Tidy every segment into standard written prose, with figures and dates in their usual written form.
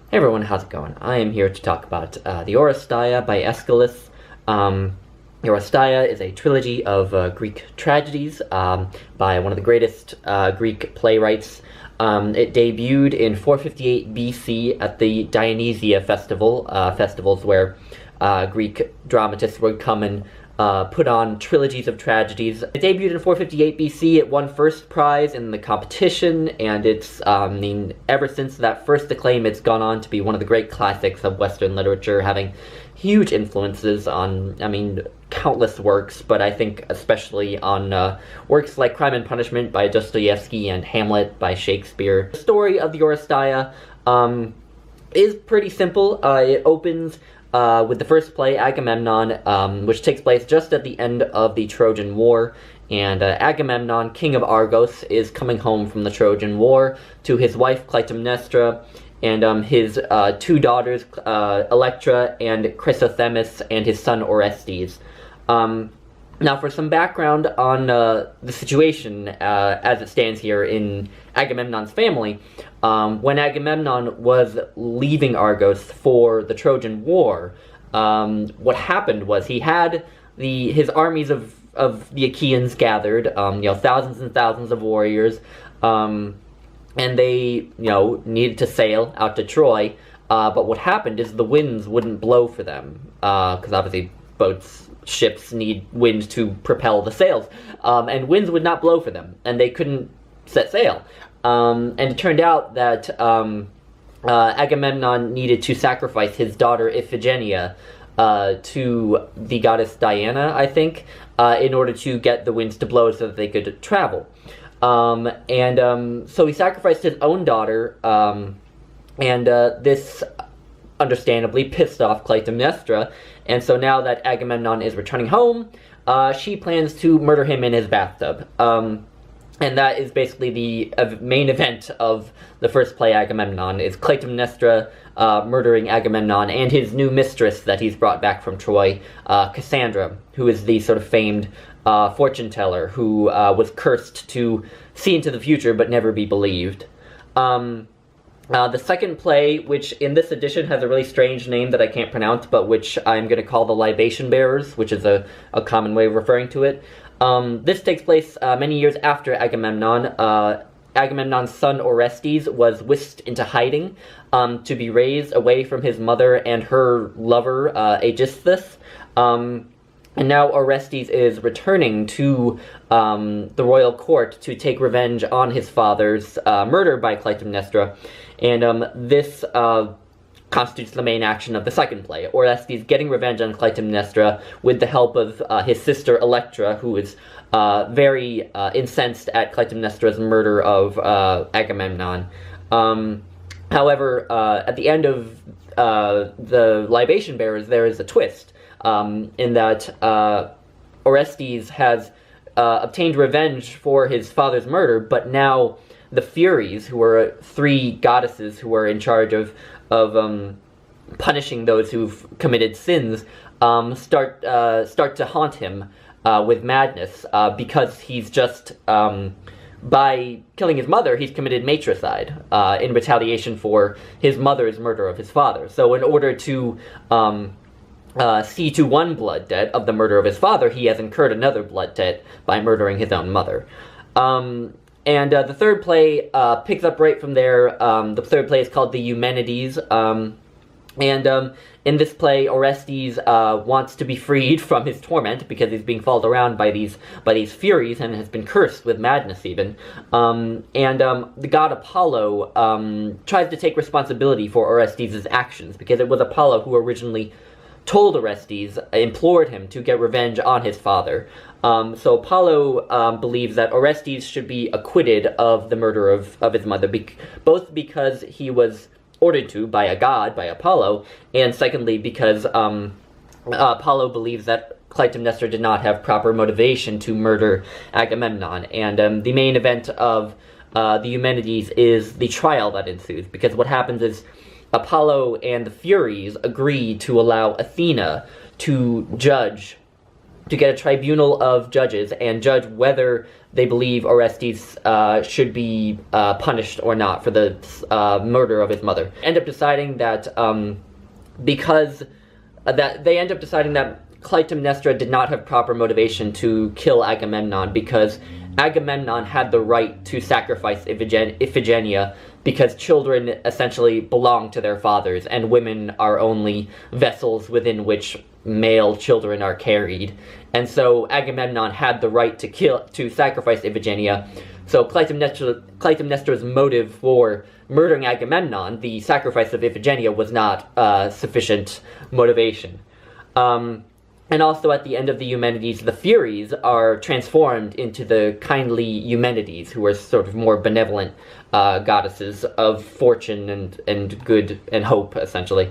Hey everyone, how's it going? I am here to talk about the Oresteia by Aeschylus. The Oresteia is a trilogy of Greek tragedies by one of the greatest Greek playwrights. It debuted in 458 BC at the Dionysia Festival, festivals where Greek dramatists would come and put on trilogies of tragedies. It debuted in 458 BC, it won first prize in the competition, and it's, ever since that first acclaim, it's gone on to be one of the great classics of Western literature, having huge influences on, countless works, but I think especially on works like Crime and Punishment by Dostoevsky and Hamlet by Shakespeare. The story of the Oresteia is pretty simple. It opens with the first play, Agamemnon, which takes place just at the end of the Trojan War, and Agamemnon, king of Argos, is coming home from the Trojan War to his wife Clytemnestra, and his two daughters, Electra and Chrysothemis, and his son Orestes. Now, for some background on the situation as it stands here in Agamemnon's family, when Agamemnon was leaving Argos for the Trojan War, what happened was he had his armies of the Achaeans gathered, thousands and thousands of warriors, and they, needed to sail out to Troy, but what happened is the winds wouldn't blow for them, because obviously ships need wind to propel the sails, and winds would not blow for them, and they couldn't set sail. And it turned out that Agamemnon needed to sacrifice his daughter Iphigenia to the goddess Diana, I think, in order to get the winds to blow so that they could travel. So he sacrificed his own daughter, and this understandably pissed off Clytemnestra, and so now that Agamemnon is returning home, she plans to murder him in his bathtub. And that is basically the main event of the first play, Agamemnon, is Clytemnestra murdering Agamemnon and his new mistress that he's brought back from Troy, Cassandra, who is the sort of famed fortune teller who was cursed to see into the future but never be believed. The second play, which in this edition has a really strange name that I can't pronounce, but which I'm going to call the Libation Bearers, which is a common way of referring to it. This takes place many years after Agamemnon. Agamemnon's son Orestes was whisked into hiding to be raised away from his mother and her lover, Aeschylus. And now Orestes is returning to the royal court to take revenge on his father's murder by Clytemnestra. And this constitutes the main action of the second play. Orestes getting revenge on Clytemnestra with the help of his sister Electra, who is very incensed at Clytemnestra's murder of Agamemnon. However, at the end of the Libation Bearers, there is a twist, in that Orestes has obtained revenge for his father's murder, but now the Furies, who are three goddesses who are in charge of punishing those who've committed sins, start to haunt him with madness, because he's just, by killing his mother, he's committed matricide in retaliation for his mother's murder of his father. So in order to see to one blood debt of the murder of his father, he has incurred another blood debt by murdering his own mother. And the third play picks up right from there. The third play is called the Eumenides. In this play, Orestes wants to be freed from his torment because he's being followed around by these Furies and has been cursed with madness even. The god Apollo tries to take responsibility for Orestes' actions, because it was Apollo who originally told Orestes, implored him to get revenge on his father. So Apollo believes that Orestes should be acquitted of the murder of his mother, both because he was ordered to by a god, by Apollo, and secondly because Apollo believes that Clytemnestra did not have proper motivation to murder Agamemnon. And the main event of the Eumenides is the trial that ensues, because what happens is Apollo and the Furies agree to allow Athena to judge to get a tribunal of judges and judge whether they believe Orestes should be punished or not for the murder of his mother. End up deciding that Clytemnestra did not have proper motivation to kill Agamemnon, because Agamemnon had the right to sacrifice Iphigenia, because children essentially belong to their fathers, and women are only vessels within which male children are carried. And so Agamemnon had the right to sacrifice Iphigenia. So Clytemnestra's motive for murdering Agamemnon, the sacrifice of Iphigenia, was not sufficient motivation. And also at the end of the Eumenides, the Furies are transformed into the kindly Eumenides, who are sort of more benevolent goddesses of fortune and good and hope, essentially.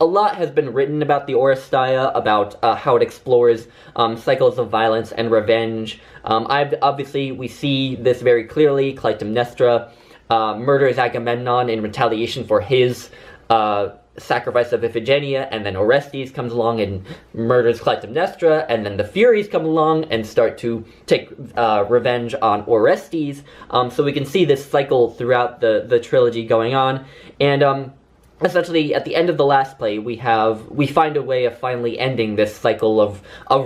A lot has been written about the Oresteia, about how it explores cycles of violence and revenge. Obviously, we see this very clearly. Clytemnestra murders Agamemnon in retaliation for his sacrifice of Iphigenia, and then Orestes comes along and murders Clytemnestra, and then the Furies come along and start to take revenge on Orestes. So we can see this cycle throughout the trilogy going on, and essentially, at the end of the last play, we find a way of finally ending this cycle of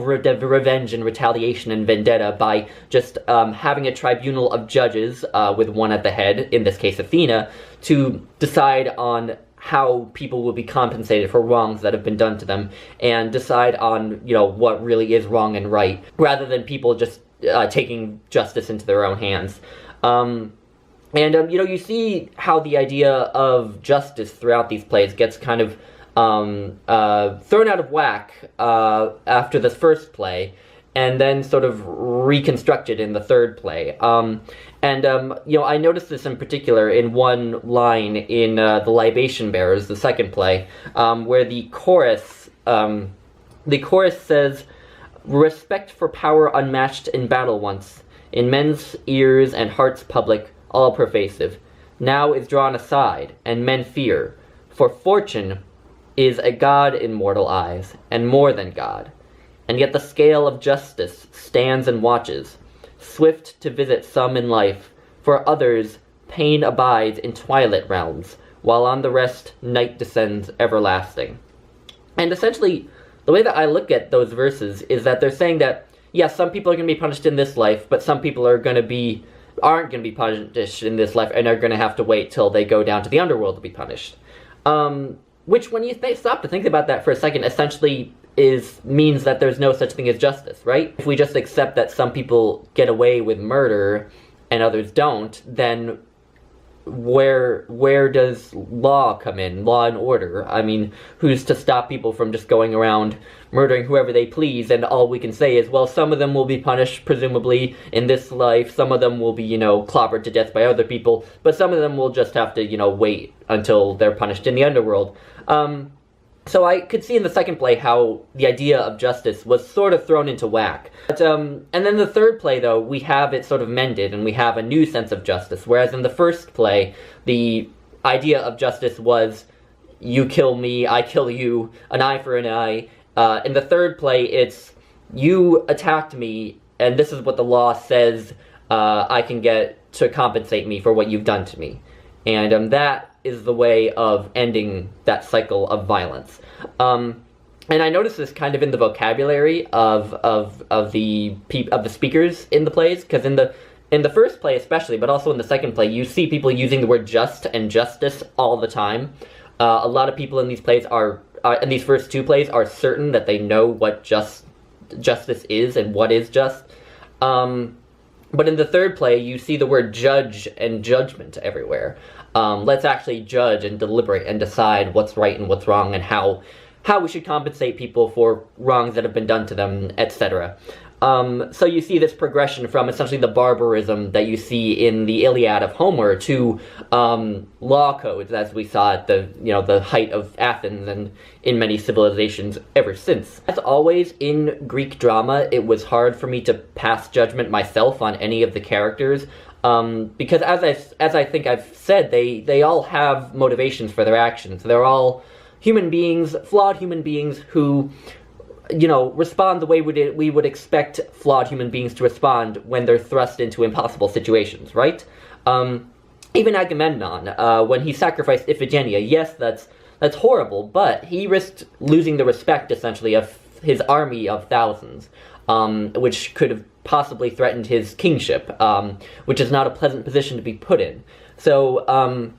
revenge and retaliation and vendetta by just having a tribunal of judges with one at the head, in this case Athena, to decide on how people will be compensated for wrongs that have been done to them, and decide on, what really is wrong and right, rather than people just taking justice into their own hands. You see how the idea of justice throughout these plays gets kind of thrown out of whack after the first play, and then sort of reconstructed in the third play. I noticed this in particular in one line in The Libation Bearers, the second play, where the chorus says, "Respect for power unmatched in battle once, in men's ears and hearts public, all pervasive, now is drawn aside, and men fear, for fortune is a god in mortal eyes, and more than god. And yet the scale of justice stands and watches, swift to visit some in life, for others pain abides in twilight realms, while on the rest night descends everlasting." And essentially, the way that I look at those verses is that they're saying that, yes, some people are going to be punished in this life, but some people aren't going to be punished in this life and are going to have to wait till they go down to the underworld to be punished. Which, when you stop to think about that for a second, essentially means that there's no such thing as justice, right? If we just accept that some people get away with murder and others don't, then where does law come in? Law and order. I mean, who's to stop people from just going around murdering whoever they please? And all we can say is, well, some of them will be punished, presumably, in this life. Some of them will be, clobbered to death by other people. But some of them will just have to, wait until they're punished in the underworld. So I could see in the second play how the idea of justice was sort of thrown into whack. But, and then the third play, though, we have it sort of mended, and we have a new sense of justice. Whereas in the first play, the idea of justice was, you kill me, I kill you, an eye for an eye. In the third play, it's, you attacked me, and this is what the law says I can get to compensate me for what you've done to me. And that is the way of ending that cycle of violence. And I noticed this kind of in the vocabulary of the speakers in the plays, because in the first play especially, but also in the second play, you see people using the word just and justice all the time. A lot of people in these plays in these first two plays are certain that they know what justice is and what is just. But in the third play, you see the word judge and judgment everywhere. Let's actually judge and deliberate and decide what's right and what's wrong, and how we should compensate people for wrongs that have been done to them, etc. So you see this progression from essentially the barbarism that you see in the Iliad of Homer to law codes, as we saw at the height of Athens and in many civilizations ever since. As always in Greek drama, it was hard for me to pass judgment myself on any of the characters. Because as I think I've said, they all have motivations for their actions. They're all human beings, flawed human beings who, you know, respond the way we would expect flawed human beings to respond when they're thrust into impossible situations, right? Even Agamemnon, when he sacrificed Iphigenia, yes, that's horrible, but he risked losing the respect, essentially, of his army of thousands, which could have possibly threatened his kingship, which is not a pleasant position to be put in. So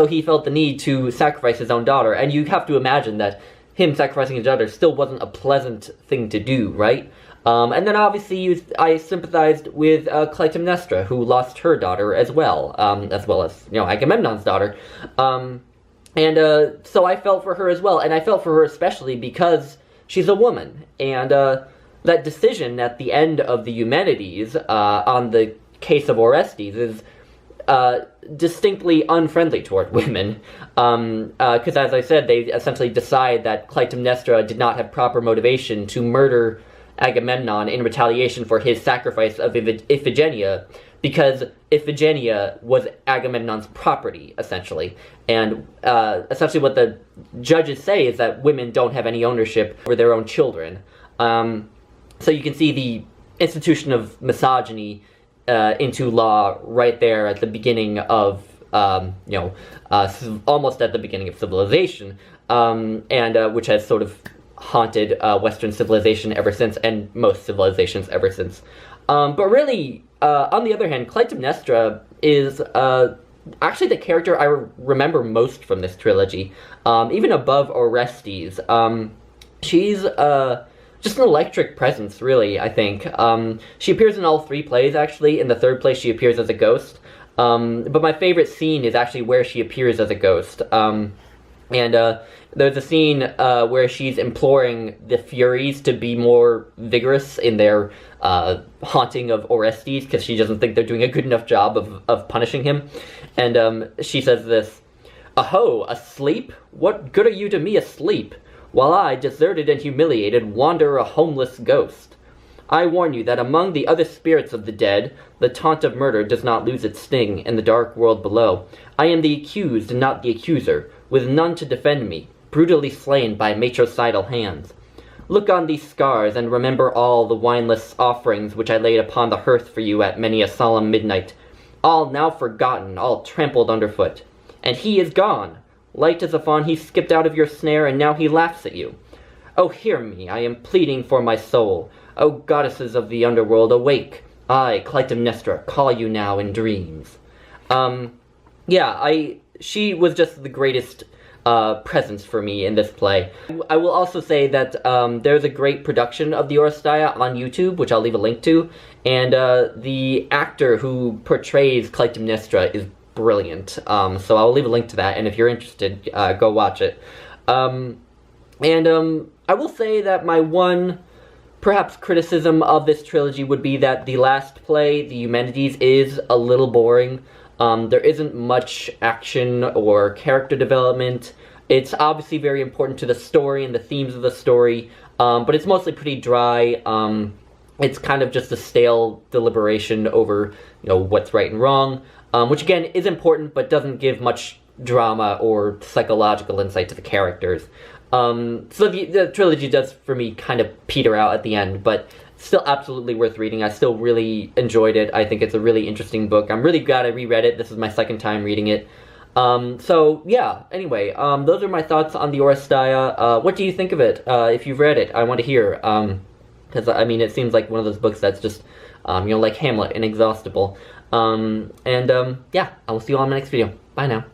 he felt the need to sacrifice his own daughter, and you have to imagine that him sacrificing his daughter still wasn't a pleasant thing to do, right? And then obviously I sympathized with Clytemnestra, who lost her daughter as well as, you know, Agamemnon's daughter. So I felt for her as well, and I felt for her especially because she's a woman, and that decision at the end of the Eumenides on the case of Orestes is distinctly unfriendly toward women, because as I said, they essentially decide that Clytemnestra did not have proper motivation to murder Agamemnon in retaliation for his sacrifice of Iphigenia, because Iphigenia was Agamemnon's property, essentially. And essentially what the judges say is that women don't have any ownership over their own children. So you can see the institution of misogyny into law right there at the beginning of, almost at the beginning of civilization, which has sort of haunted Western civilization ever since, and most civilizations ever since. But really, on the other hand, Clytemnestra is actually the character I remember most from this trilogy, even above Orestes. She's just an electric presence, really, I think. She appears in all three plays, actually. In the third play, she appears as a ghost. But my favorite scene is actually where she appears as a ghost. There's a scene where she's imploring the Furies to be more vigorous in their haunting of Orestes, because she doesn't think they're doing a good enough job of punishing him. And she says this, "Aho, asleep? What good are you to me asleep? While I, deserted and humiliated, wander a homeless ghost. I warn you that among the other spirits of the dead, the taunt of murder does not lose its sting in the dark world below. I am the accused and not the accuser, with none to defend me, brutally slain by matricidal hands. Look on these scars and remember all the wineless offerings which I laid upon the hearth for you at many a solemn midnight, all now forgotten, all trampled underfoot. And he is gone. Light as a fawn he skipped out of your snare, and now he laughs at you. Oh, hear me, I am pleading for my soul. O goddesses of the underworld, awake. I, Clytemnestra, call you now in dreams." She was just the greatest presence for me in this play. I will also say that there's a great production of the Oresteia on YouTube, which I'll leave a link to, and the actor who portrays Clytemnestra is brilliant. So I'll leave a link to that, and if you're interested, go watch it. I will say that my one, perhaps, criticism of this trilogy would be that the last play, the Eumenides, is a little boring. There isn't much action or character development. It's obviously very important to the story and the themes of the story, but it's mostly pretty dry. It's kind of just a stale deliberation over, what's right and wrong. Which again is important, but doesn't give much drama or psychological insight to the characters. So the trilogy does, for me, kind of peter out at the end, but still absolutely worth reading. I still really enjoyed it. I think it's a really interesting book. I'm really glad I reread it. This is my second time reading it. Anyway, those are my thoughts on the Oresteia. What do you think of it? If you've read it, I want to hear. Because, it seems like one of those books that's just, like Hamlet, inexhaustible. I will see you all in my next video. Bye now.